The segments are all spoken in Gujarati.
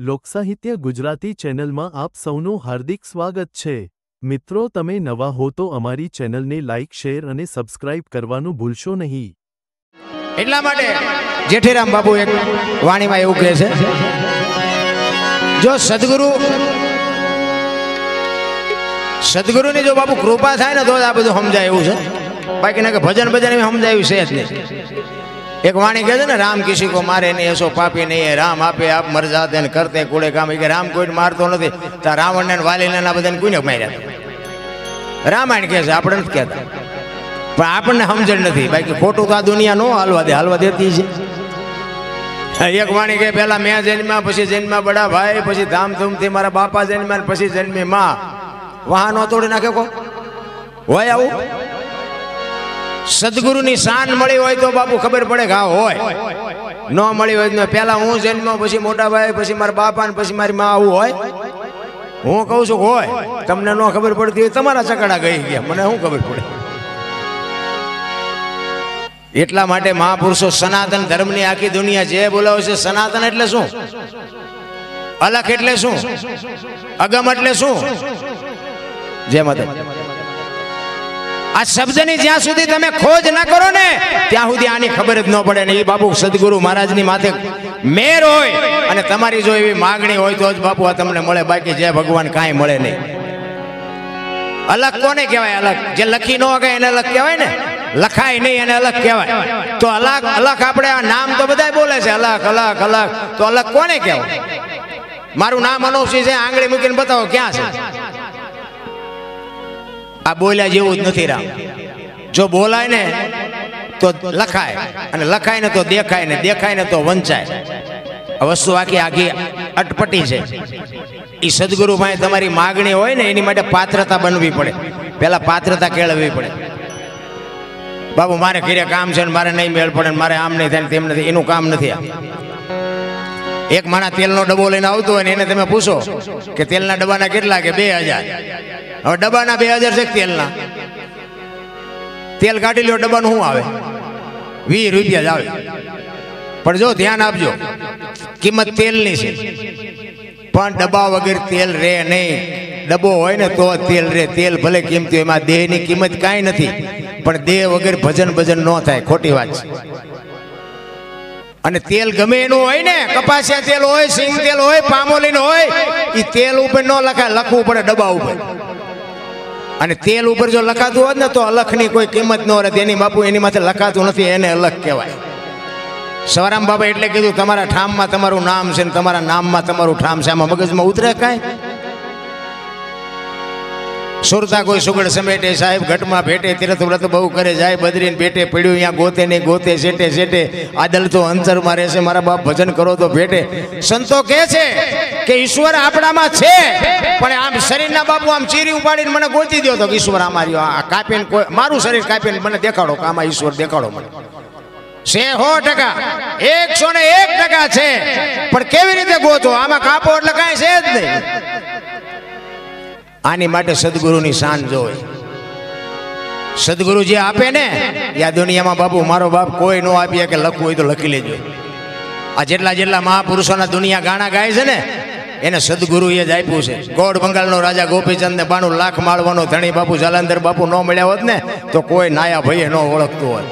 લોકસાહિત્ય ગુજરાતી ચેનલમાં આપ સૌનું હાર્દિક સ્વાગત છે। મિત્રો, તમે નવા હો તો અમારી ચેનલને લાઇક, શેર અને સબસ્ક્રાઇબ કરવાનું ભૂલશો નહીં। એટલા માટે જેઠીરામ બાપુ એક વાણીમાં એવું કહે છે, જો સદગુરુની જો બાપુ કૃપા થાય ને તો આ બધું સમજાય એવું છે, બાકી ના કે ભજન સમજાયું છે જ નહીં। एक वाणी कहते ना, राम किसी को मारे नहीं ऐसो पापी नहीं है, राम आपे आप मर जाते हैं करते कूड़े काम। के राम कोई मारतो नहीं, रावण ने वाली ने बधाने कोई मार्या। रामायण कहे छे, आपणे नथी कहेता, पण आपणे समजण नथी। बाकी खोटું तो आ दुनिया नो हालवा देती है। एक वाणी कहे, पहला मैं जन्म्या, पछी जन्म्या बड़ा भाई, पछी धामधूम थी मारा बापा जन्म्या, पछी जन्मी मां। वहां नो तोड़ी नाखे को होय आवुं। सदगुरुनी शान मळी होय तो बापू खबर पड़े के होय, न मळी होय तो पहला हूँ जन्म्यो, पछी मोटा भाई, पछी मारा बापा ने पछी मारी मां आवुं होय। हूँ कहूं छुं होय, तमने न खबर पड़ती होय तमारा चकड़ा गई गया, मने शुं खबर पड़े। એટલા માટે મહાપુરુષો સનાતન ધર્મની આખી દુનિયા જે બોલાવે છે, સનાતન એટલે શું, અલખ એટલે શું, અગમ એટલે શું। જય માતા। આ શબ્દની જ્યાં સુધી તમે ખોજ ન કરો ને ત્યાં સુધી આની ખબર જ ન પડે ને। એ બાપુ સદગુરુ મહારાજની માથે મેર હોય અને તમારી જો એવી માગણી હોય તો જ બાપુ આ તમને મળે, બાકી જય ભગવાન કાંઈ મળે નહીં। અલગ કોને કહેવાય? અલગ જે લખી ન શકે એને અલગ કહેવાય ને, લખાય નહીં એને અલગ કહેવાય। તો અલગ અલગ આપણે આ નામ તો બધા બોલે છે, અલગ અલગ અલગ, તો અલગ કોને કહેવાય? મારું નામ અનોપસિંહ છે, આંગળી મૂકીને બતાવો ક્યાં છે? આ બોલ્યા જેવું જ નથી રામ। જો બોલાય ને તો લખાય, અને લખાય ને તો દેખાય, ને દેખાય ને તો વંચાય। આ વસ્તુ આખી અટપટી છે। એ સદગુરુ પાસે તમારી માગણી હોય ને એની માટે પાત્રતા બનવી પડે, પેલા પાત્રતા કેળવવી પડે। બાબુ મારે ઘરે કામ છે ને મારે નહીં મેળ પડે, મારે આમ નહીં થાય તેમ નથી, એનું કામ નથી। આ એક માણસ તેલનો ડબ્બો લઈને આવતો હોય ને એને તમે પૂછો કે તેલના ડબ્બાના કેટલા, કે 2000। હવે ડબ્બાના 2000 છે, તેલના તેલ કાઢી લ્યો, ડબ્બાનું શું આવે? 20 રૂપિયા જ આવે। પણ જો ધ્યાન આપજો, કિંમત તેલની છે, પણ ડબ્બા વગર તેલ રે નહીં। ડબ્બો હોય ને તો તેલ રે, તેલ ભલે કિંમતી હોય, એમાં દેહની કિંમત કાંઈ નથી, પણ દેહ વગર ભજન ન થાય, ખોટી વાત છે। અને તેલ ગમે એનું હોય ને, કપાસિયા તેલ હોય, સિંગ તેલ હોય, પામોલીન હોય, એ તેલ ઉપર ન લખાય, લખવું પડે ડબ્બા ઉપર। અને તેલ ઉપર જો લખાતું હોત ને તો અલખની કોઈ કિંમત ન રહે। એની બાપુ એની માથે લખાતું નથી, એને અલખ કહેવાય। સવારામ બાબા એટલે કીધું, તમારા ઠામમાં તમારું નામ છે ને તમારા નામમાં તમારું ઠામ છે। આમાં મગજમાં ઉતરે કાંઈ? સુરતા કોઈ સુગડ સમેટે, સાહેબ ઘટમાં ભેટે, તીરથ વ્રત બહુ કરે, જાય બદરીને ભેટે, પડ્યું અહીંયા ગોતે ને ગોતે, સેટે સેટે આદલ તો અંતરમાં રહેશે, મારા બાપ ભજન કરો તો ભેટે। સંતો કહે છે કે ઈશ્વર આપણામાં છે, પણ આમ શરીરના બાપુ આમ ચીરી ઉપાડીને મને ગોતી દો તો ઈશ્વર અમારી આ કાપીને, મારું શરીર કાપીને મને દેખાડો કે આમાં ઈશ્વર દેખાડો મને। 100%, 101% છે, પણ કેવી રીતે ગોતો? આમાં કાપો એટલે કાંઈ છે જ નહીં। આની માટે સદગુરુની શાન જોઈ। સદગુરુ જે આપે ને એ આ દુનિયામાં બાપુ મારો બાપ કોઈ નો આપીએ, કે લખવું હોય તો લખી લેજો। આ જેટલા મહાપુરુષોના દુનિયા ગાણા ગાય છે ને એને સદગુરુએ જ આપ્યું છે। ગોળ બંગાળનો રાજા ગોપીચંદ ને 92 લાખ માળવાનો ધણી બાપુ જાલંધર બાપુ ન મળ્યા હોત ને તો કોઈ નાયા ભાઈએ ન ઓળખતું હોત।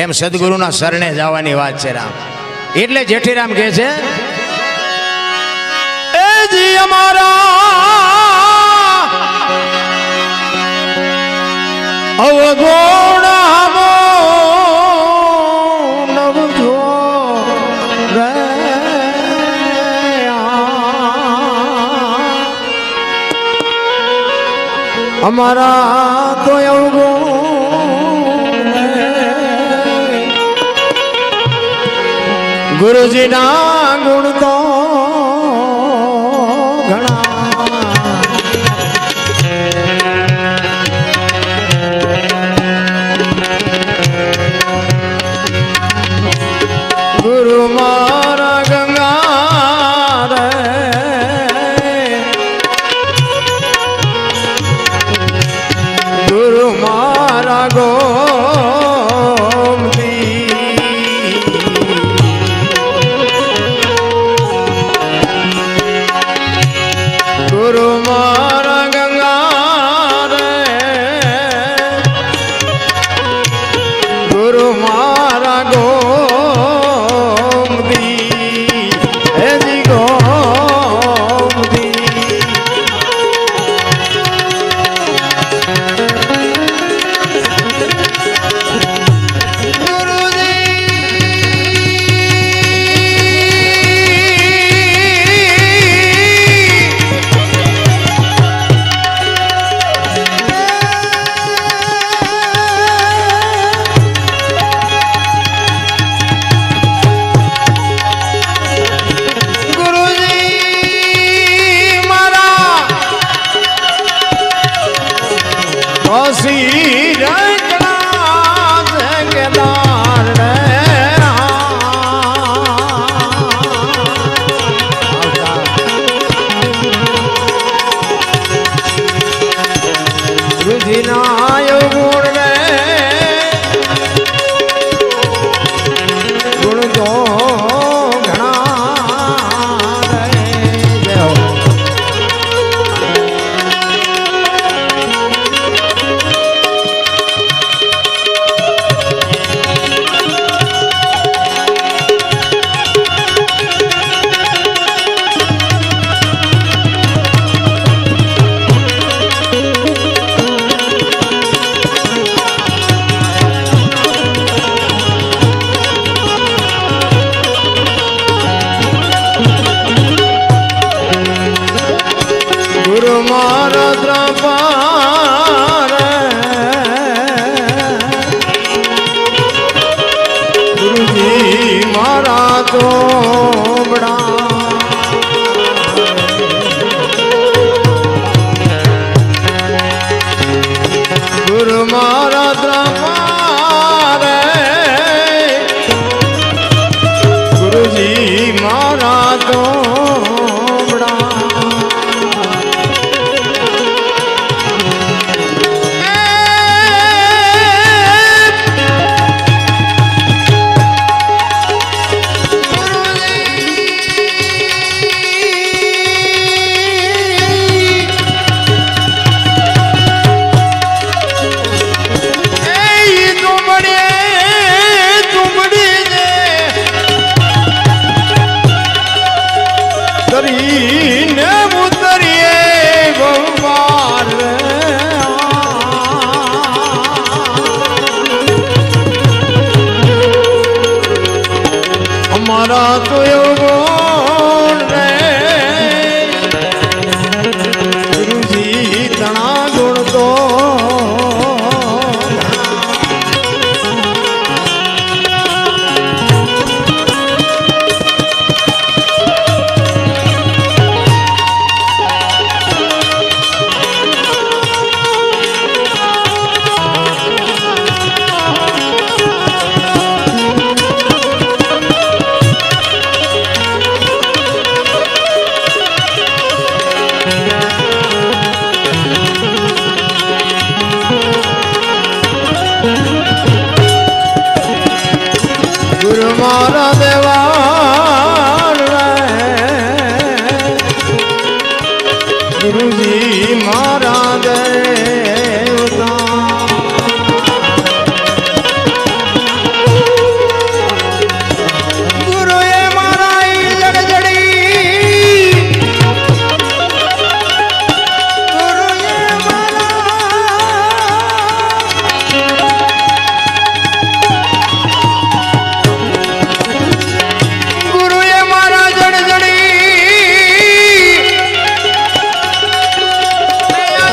એમ સદગુરુના શરણે જવાની વાત છે રામ। એટલે જેઠીરામ કહે છે, એ જી અમારા અવગુણ હમો નવજો રે, અમારા તો અવગુણ ગુરુજીના ગુણ તો ઘણા। ગુરુ મારા ગંગા રે, ગુરુ મારા ગોમતી, મારા ગંગા રે ગુરુ મારા ગોમતી હેજી ગોમતી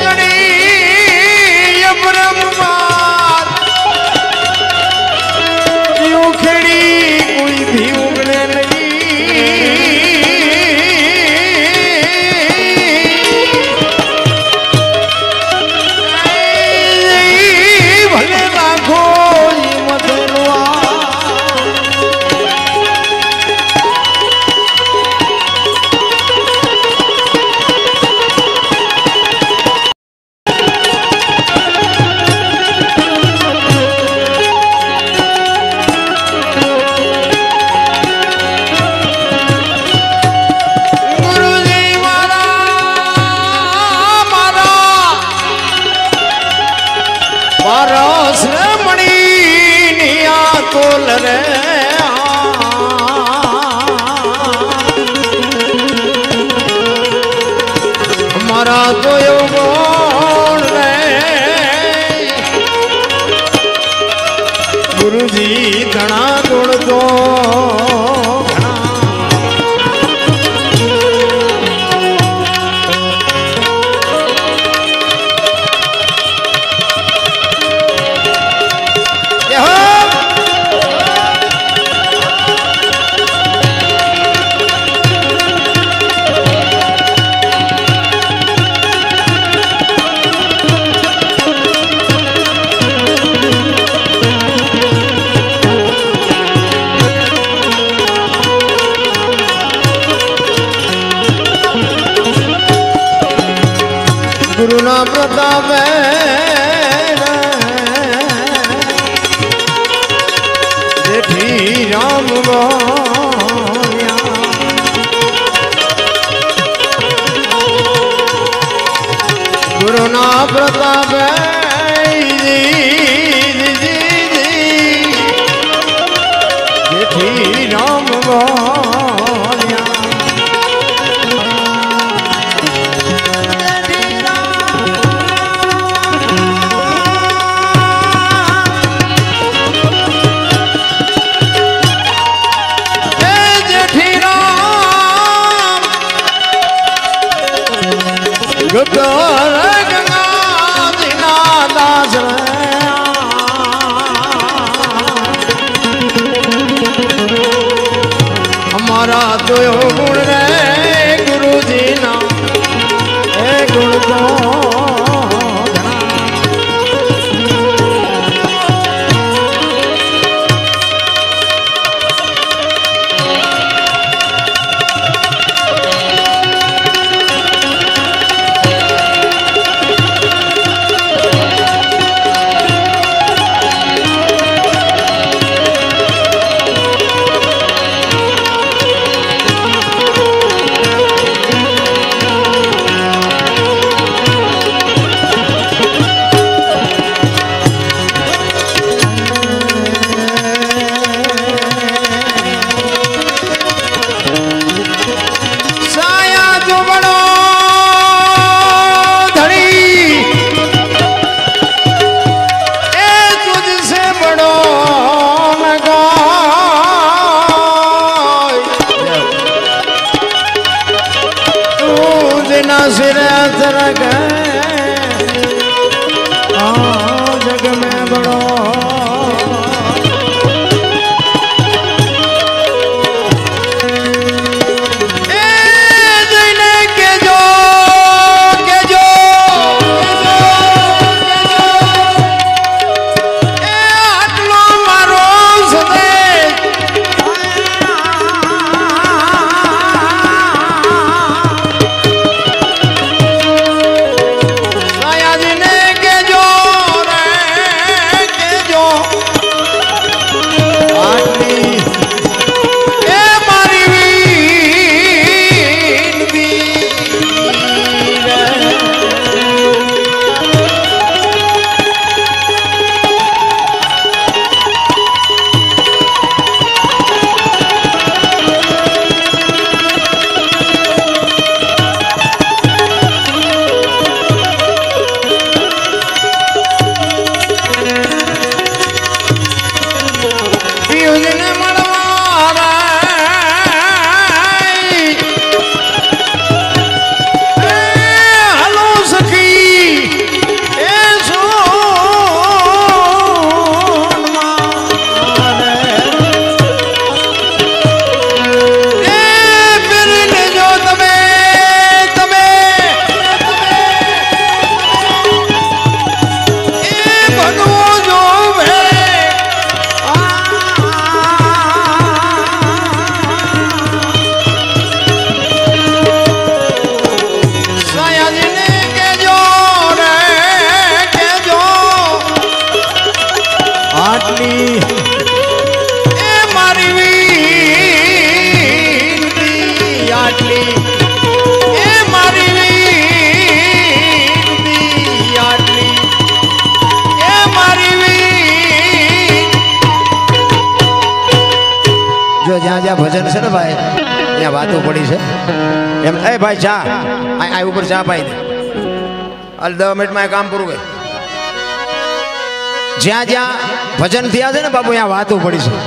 જડી અમારા તો એવું કોણ રે ગુરુજી ઘણા ગુણ તો ગુરુના પ્રતાપે જેઠી રામ ગુરુના પ્રતાપે જેઠી રામ हमारा तो गुण रे गुरुजी ना ए गुण तो सिर तरक जग में बड़ो જ્યાં જ્યાં ભજન છે ને ભાઈ ત્યાં વાતો પડી છે એમ એ ભાઈ ચા આ ઉપર ચા પાઈ દે હાલ 10 મિનિટમાં કામ પૂરું કરે. જ્યાં જ્યાં ભજન થયા છે ને બાપુ ત્યાં વાતો પડી છે.